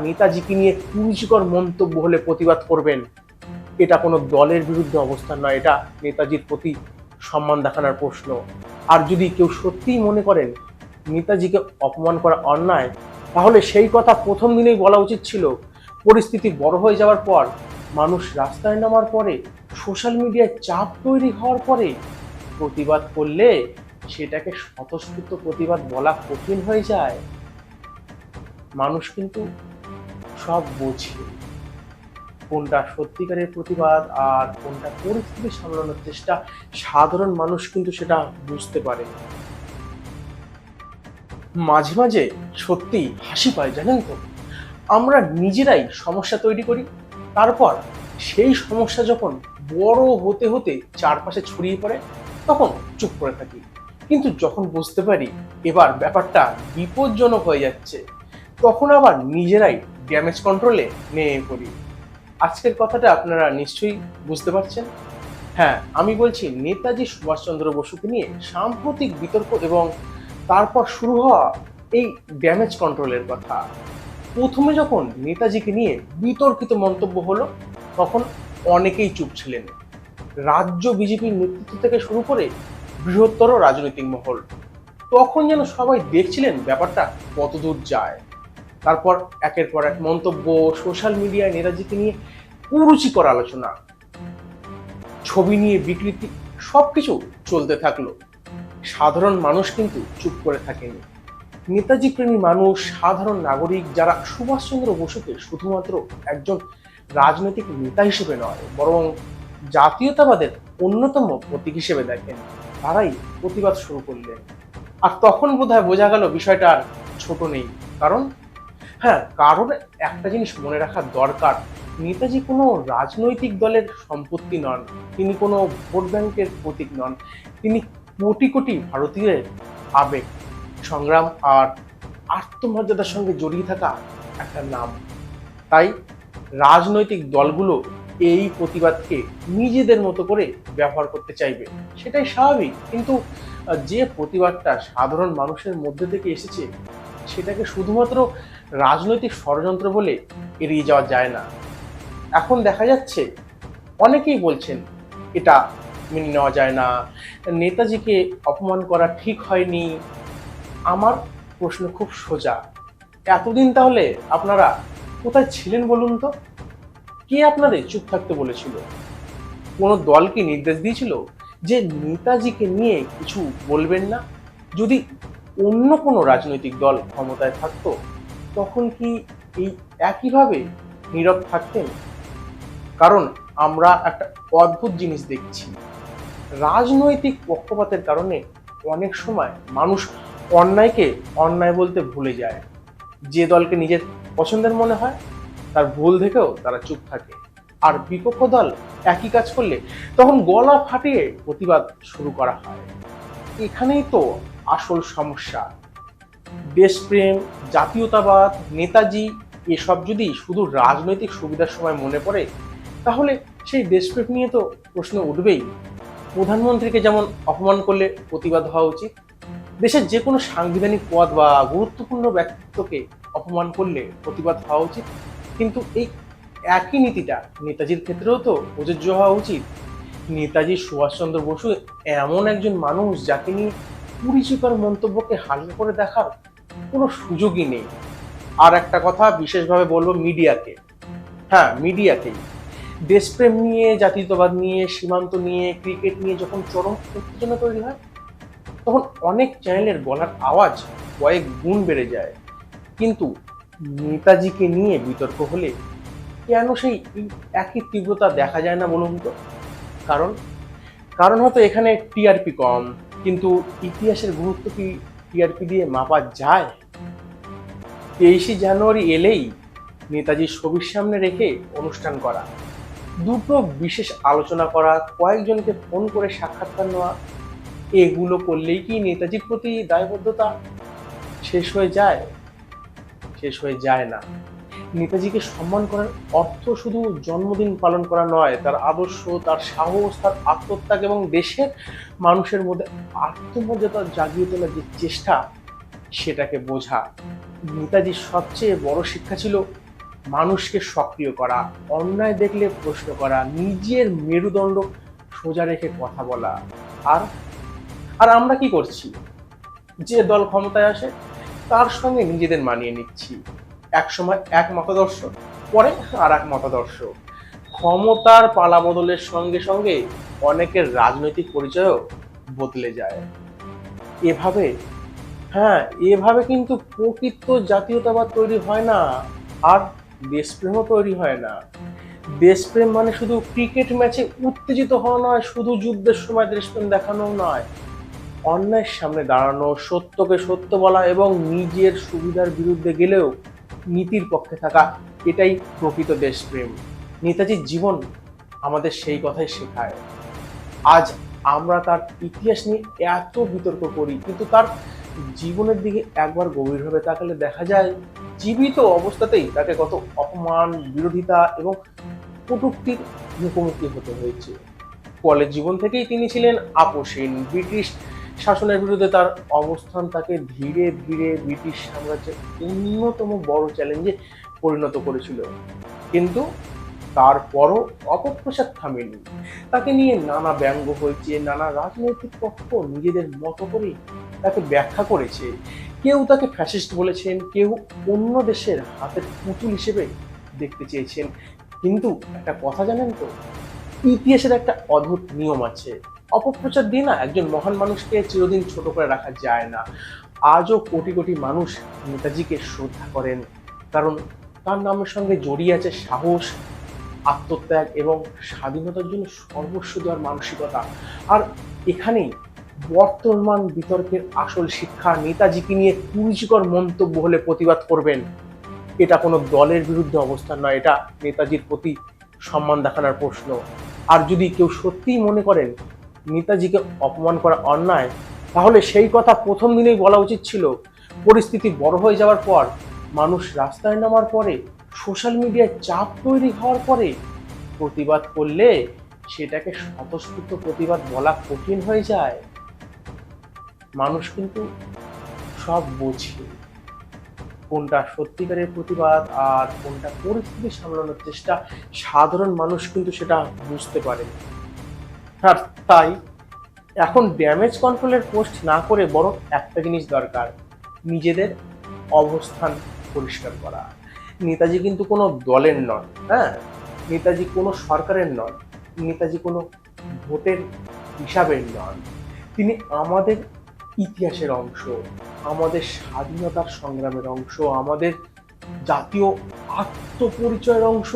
নেতাজিকে নিয়ে কুরুচিকর মন্তব্য হলে প্রতিবাদ করবেন, এটা কোনো দলের বিরুদ্ধে অবস্থান নয়, এটা নেতাজির প্রতি সম্মান দেখানোর প্রশ্ন। আর যদি কেউ সত্যিই মনে করেন নেতাজিকে অপমান করা অন্যায়, তাহলে সেই কথা প্রথম দিনেই বলা উচিত ছিল। পরিস্থিতি বড় হয়ে যাওয়ার পর, মানুষ রাস্তায় নামার পরে, সোশ্যাল মিডিয়ায় চাপ তৈরি হওয়ার পরে প্রতিবাদ করলে সেটাকে স্বতঃস্ফূর্ত প্রতিবাদ বলা কঠিন হয়ে যায়। মানুষ কিন্তু সব বোঝে, কোনটা সত্যিকারের প্রতিবাদ আর কোনটা পরিস্থিতি সামলানোর চেষ্টা। সাধারণ মানুষ কিন্তু সেটা বুঝতে পারে। মাঝে মাঝে সত্যি হাসি পায়, জানেন তো। আমরা নিজেরাই সমস্যা তৈরি করি, তারপর সেই সমস্যা যখন বড় হতে হতে চারপাশে ছড়িয়ে পড়ে, তখন চুপ করে থাকি। কিন্তু যখন বুঝতে পারি এবার ব্যাপারটা বিপজ্জনক হয়ে যাচ্ছে, তখন আবার নিজেরাই ড্যামেজ কন্ট্রোলে নেমে পড়ি। আজকের কথাটা আপনারা নিশ্চয়ই বুঝতে পারছেন। হ্যাঁ, আমি বলছি নেতাজি সুভাষচন্দ্র বসুকে নিয়ে সাম্প্রতিক বিতর্ক এবং তারপর শুরু হওয়া এই ড্যামেজ কন্ট্রোলের কথা। প্রথমে যখন নেতাজিকে নিয়ে বিতর্কিত মন্তব্য হলো, তখন অনেকেই চুপ ছিলেন। রাজ্য বিজেপির নেতৃত্ব থেকে শুরু করে বৃহত্তর রাজনৈতিক মহল, তখন যেন সবাই দেখছিলেন ব্যাপারটা কতদূর যায়। তারপর একের পর এক মন্তব্য, সোশ্যাল মিডিয়ায় নেতাজিকে নিয়ে কুরুচিকর আলোচনা, ছবি নিয়ে বিকৃতি, সবকিছু চলতে থাকলো। সাধারণ মানুষ কিন্তু চুপ করে থাকেনি। নেতাজি প্রেমী মানুষ, সাধারণ নাগরিক, যারা সুভাষচন্দ্র বসুকে শুধুমাত্র একজন রাজনৈতিক নেতা হিসেবে নয়, বরং জাতীয়তাবাদের অন্যতম প্রতীক হিসেবে দেখেন, তারাই প্রতিবাদ শুরু করলেন। আর তখন বোধহয় বোঝা গেল বিষয়টা আর ছোট নেই। কারণ কারণ একটা জিনিস মনে রাখা দরকার, নেতাজি কোনো রাজনৈতিক দলের সম্পত্তি নন, তিনি কোনো ভোট ব্যাংকের প্রতীক নন, তিনি কোটি কোটি ভারতীয়ের আবেগ, সংগ্রাম আর আত্মমর্যাদার সঙ্গে জড়িয়ে থাকা একটা নাম। তাই রাজনৈতিক দলগুলো এই প্রতিবাদকে নিজেদের মতো করে ব্যবহার করতে চাইবে, সেটাই স্বাভাবিক। কিন্তু যে প্রতিবাদটা সাধারণ মানুষের মধ্যে থেকে এসেছে, সেটাকে শুধুমাত্র রাজনৈতিক ষড়যন্ত্র বলে এড়িয়ে যাওয়া যায় না। এখন দেখা যাচ্ছে অনেকেই বলছেন এটা মেনে নেওয়া যায় না, নেতাজিকে অপমান করা ঠিক হয়নি। আমার প্রশ্ন খুব সোজা, এতদিন তাহলে আপনারা কোথায় ছিলেন বলুন তো? কে আপনাদের চুপ থাকতে বলেছিল? কোনো দল কি নির্দেশ দিয়েছিল যে নেতাজিকে নিয়ে কিছু বলবেন না? যদি অন্য কোনো রাজনৈতিক দল ক্ষমতায় থাকতো, তখন কি এই একইভাবে নীরব থাকতেন? কারণ আমরা একটা অদ্ভুত জিনিস দেখছি, রাজনৈতিক পক্ষপাতের কারণে অনেক সময় মানুষ অন্যায়কে অন্যায় বলতে ভুলে যায়। যে দলকে নিজের পছন্দের মনে হয়, তার ভুল দেখেও তারা চুপ থাকে। আর বিপক্ষ দল একই কাজ করলে তখন গলা ফাটিয়ে প্রতিবাদ শুরু করা হয়। এখানেই তো আসল সমস্যা। দেশপ্রেম, জাতীয়তাবাদ, নেতাজি, এসব যদি শুধু রাজনৈতিক সুবিধার সময় মনে পড়ে, তাহলে সেই দেশপ্রেম নিয়ে তো প্রশ্ন উঠবেই। প্রধানমন্ত্রীকে যেমন অপমান করলে প্রতিবাদ হওয়া উচিত, দেশের যে কোনো সাংবিধানিক পদ বা গুরুত্বপূর্ণ ব্যক্তিত্বকে অপমান করলে প্রতিবাদ হওয়া উচিত। কিন্তু এই একই নীতিটা নেতাজির ক্ষেত্রেও তো প্রযোজ্য হওয়া উচিত। নেতাজি সুভাষচন্দ্র বসু এমন একজন মানুষ যাকে নিয়ে কুরুচিকর মন্তব্যকে হালকা করে দেখার কোনো সুযোগই নেই। আর একটা কথা বিশেষভাবে বলবো মিডিয়াকে, মিডিয়াকেই। দেশপ্রেম নিয়ে, জাতীয়তাবাদ নিয়ে, সীমান্ত নিয়ে, ক্রিকেট নিয়ে যখন চরম উত্তেজনা তৈরি হয়, তখন অনেক চ্যানেলের গলার আওয়াজ কয়েক গুণ বেড়ে যায়। কিন্তু নেতাজিকে নিয়ে বিতর্ক হলে কেন সেই একই তীব্রতা দেখা যায় না বলুন তো? কারণ কারণ হয়তো এখানে টিআরপি কম, কিন্তু ইতিহাসের গুরুত্ব কি টিআরপি দিয়ে মাপা যায়? 23শে জানুয়ারি এলেই নেতাজির ছবির সামনে রেখে অনুষ্ঠান করা, দুটো বিশেষ আলোচনা করা, কয়েকজনকে ফোন করে সাক্ষাৎকার নেওয়া, এগুলো করলেই কি নেতাজির প্রতি দায়বদ্ধতা শেষ হয়ে যায়? শেষ হয়ে যায় না। নেতাজিকে সম্মান করার অর্থ শুধু জন্মদিন পালন করা নয়, তার আদর্শ, তার সাহস, তার আত্মত্যাগ এবং দেশের মানুষের মধ্যে আত্মমর্যাদা জাগিয়ে তোলার যে চেষ্টা, সেটাকে বোঝা। নেতাজির সবচেয়ে বড় শিক্ষা ছিল মানুষকে সক্রিয় করা, অন্যায় দেখলে প্রশ্ন করা, নিজের মেরুদণ্ড সোজা রেখে কথা বলা। আর আর আমরা কি করছি? যে দল ক্ষমতায় আসে তার সঙ্গে নিজেদের মানিয়ে নিচ্ছি। এক সময় এক মতাদর্শ, পরে আর এক মতাদর্শ। ক্ষমতার পালাবদলের সঙ্গে সঙ্গে অনেকের রাজনৈতিক পরিচয়ও বদলে যায়। এভাবে এভাবে কিন্তু প্রকৃত জাতীয়তাবাদ তৈরি হয় না, আর দেশপ্রেমও তৈরি হয় না। দেশপ্রেম মানে শুধু ক্রিকেট ম্যাচে উত্তেজিত হওয়া নয়, শুধু যুদ্ধের সময় দেশপ্রেম দেখানো নয়। অন্যায়ের সামনে দাঁড়ানো, সত্যকে সত্য বলা এবং নিজের সুবিধার বিরুদ্ধে গেলেও নীতির পক্ষে থাকা, এটাই প্রকৃত দেশপ্রেম। নেতাজির জীবন আমাদের সেই কথাই শেখায়। আজ আমরা তার ইতিহাস নিয়ে এত বিতর্ক করি, কিন্তু তার জীবনের দিকে একবার গভীরভাবে তাকালে দেখা যায় জীবিত অবস্থাতেই তাকে কত অপমান, বিরোধিতা এবং কটূক্তির মুখোমুখি হতে হয়েছে। কলেজ জীবন থেকেই তিনি ছিলেন আপোষহীন। ব্রিটিশ শাসনের বিরুদ্ধে তার অবস্থান তাকে ধীরে ধীরে ব্রিটিশ সাম্রাজ্যের অন্যতম বড় চ্যালেঞ্জে পরিণত করেছিল। কিন্তু তারপরও অপপ্রচার থামেনি। তাকে নিয়ে নানা ব্যঙ্গ হয়েছে, নানা রাজনৈতিক পক্ষ নিজেদের মতো করে তাকে ব্যাখ্যা করেছে। কেউ তাকে ফ্যাসিস্ট বলেছেন, কেউ অন্য দেশের হাতের পুতুল হিসেবে দেখতে চেয়েছেন। কিন্তু একটা কথা জানেন তো, ইতিহাসের একটা অদ্ভুত নিয়ম আছে, অপপ্রচার দিয়ে না একজন মহান মানুষকে চিরদিন ছোট করে রাখা যায় না। আজও কোটি কোটি মানুষ নেতাজিকে শ্রদ্ধা করেন, কারণ তার নামের সঙ্গে জড়িয়ে আছে সাহস, আত্মত্যাগ এবং স্বাধীনতার জন্য সর্বস্ব দেওয়ার মানসিকতা। আর এখানেই বর্তমান বিতর্কের আসল শিক্ষা। নেতাজিকে নিয়ে কুরুচিকর মন্তব্য হলে প্রতিবাদ করবেন, এটা কোনো দলের বিরুদ্ধে অবস্থান নয়, এটা নেতাজির প্রতি সম্মান দেখানোর প্রশ্ন। আর যদি কেউ সত্যিই মনে করেন নেতাজিকে অপমান করা অন্যায়, তাহলে সেই কথা প্রথম দিনেই বলা উচিত ছিল। পরিস্থিতি বড় হয়ে যাওয়ার পর, মানুষ রাস্তায় নামার পরে, সোশ্যাল মিডিয়ায় চাপ তৈরি হওয়ার পরে প্রতিবাদ করলে সেটাকে স্বতঃস্ফূর্ত প্রতিবাদ বলা কঠিন হয়ে যায়। মানুষ কিন্তু সব বোঝে, কোনটা সত্যিকারের প্রতিবাদ আর কোনটা পরিস্থিতি সামলানোর চেষ্টা। সাধারণ মানুষ কিন্তু সেটা বুঝতে পারে। আর তাই এখন ড্যামেজ কন্ট্রোলের পোস্ট না করে বরং একটা জিনিস দরকার, নিজেদের অবস্থান পরিষ্কার করা। নেতাজি কিন্তু কোনো দলের নন, নেতাজি কোনো সরকারের নন, নেতাজি কোনো ভোটের হিসাবের নন। তিনি আমাদের ইতিহাসের অংশ, আমাদের স্বাধীনতার সংগ্রামের অংশ, আমাদের জাতীয় আত্মপরিচয়ের অংশ।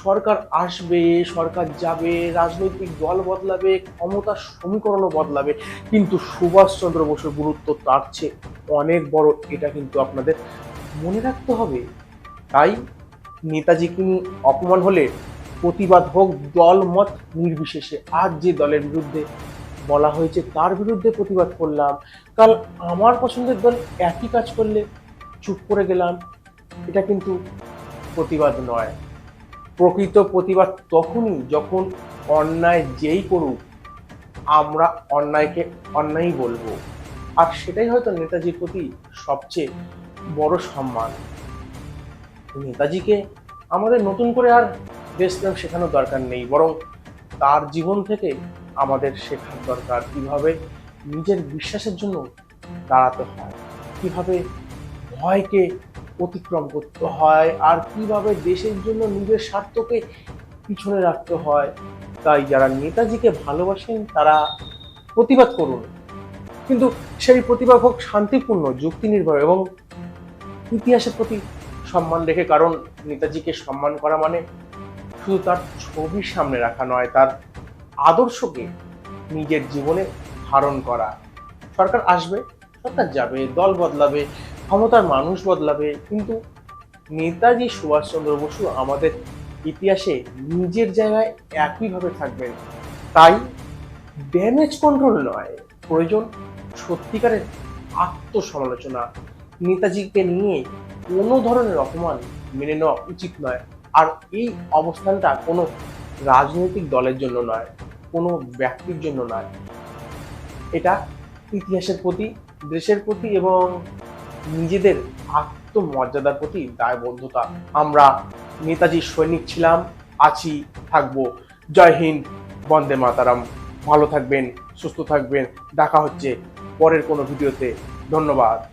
সরকার আসবে, সরকার যাবে, রাজনৈতিক দল বদলাবে, ক্ষমতার সমীকরণও বদলাবে, কিন্তু সুভাষচন্দ্র বসুর গুরুত্ব তার চেয়ে অনেক বড়, এটা কিন্তু আপনাদের মনে রাখতে হবে। তাই নেতাজিকে অপমান হলে প্রতিবাদ হোক দল মত নির্বিশেষে। আজ যে দলের বিরুদ্ধে বলা হয়েছে তার বিরুদ্ধে প্রতিবাদ করলাম, কাল আমার পছন্দের দল একই কাজ করলে চুপ করে গেলাম, এটা কিন্তু প্রতিবাদ নয়। প্রকৃত প্রতিবাদ তখনই যখন অন্যায় যেই করুক আমরা অন্যায়কে অন্যায়ই বলবো। আর সেটাই হয়তো নেতাজির প্রতি সবচেয়ে বড় সম্মান। নেতাজিকে আমাদের নতুন করে আর দেশপ্রেম শেখানোর দরকার নেই, বরং তার জীবন থেকে আমাদের শেখার দরকার কিভাবে নিজের বিশ্বাসের জন্য দাঁড়াতে হয়, কিভাবে ভয়কে অতিক্রম করতে হয়, আর কিভাবে দেশের জন্য নিজের স্বার্থকে পিছনে রাখতে হয়। তাই যারা নেতাজিকে ভালোবাসেন তারা প্রতিবাদ করুন, কিন্তু সেই প্রতিবাদ হোক শান্তিপূর্ণ, যুক্তি নির্ভর এবং ইতিহাসের প্রতি সম্মান রেখে। কারণ নেতাজিকে সম্মান করা মানে শুধু তার ছবির সামনে রাখা নয়, তার আদর্শকে নিজের জীবনে ধারণ করা। সরকার আসবে, সরকার যাবে, দল বদলাবে, ক্ষমতার মানুষ বদলাবে, কিন্তু নেতাজি সুভাষচন্দ্র বসু আমাদের ইতিহাসে নিজের জায়গায় একইভাবে থাকবেন। তাই ড্যামেজ কন্ট্রোল নয়, প্রয়োজন সত্যিকারের আত্মসমালোচনা। নেতাজিকে নিয়ে কোনো ধরনের অপমান মেনে নেওয়া উচিত নয়। আর এই অবস্থানটা কোনো রাজনৈতিক দলের জন্য নয়, কোনো ব্যক্তির জন্য নয়, এটা ইতিহাসের প্রতি, দেশের প্রতি এবং নিজেদের আত্মমর্যাদার প্রতি দায়বদ্ধতা। আমরা নেতাজির সৈনিক ছিলাম, আছি, থাকবো। জয় হিন্দ, বন্দে মাতারাম। ভালো থাকবেন, সুস্থ থাকবেন। দেখা হচ্ছে পরের কোনো ভিডিওতে। ধন্যবাদ।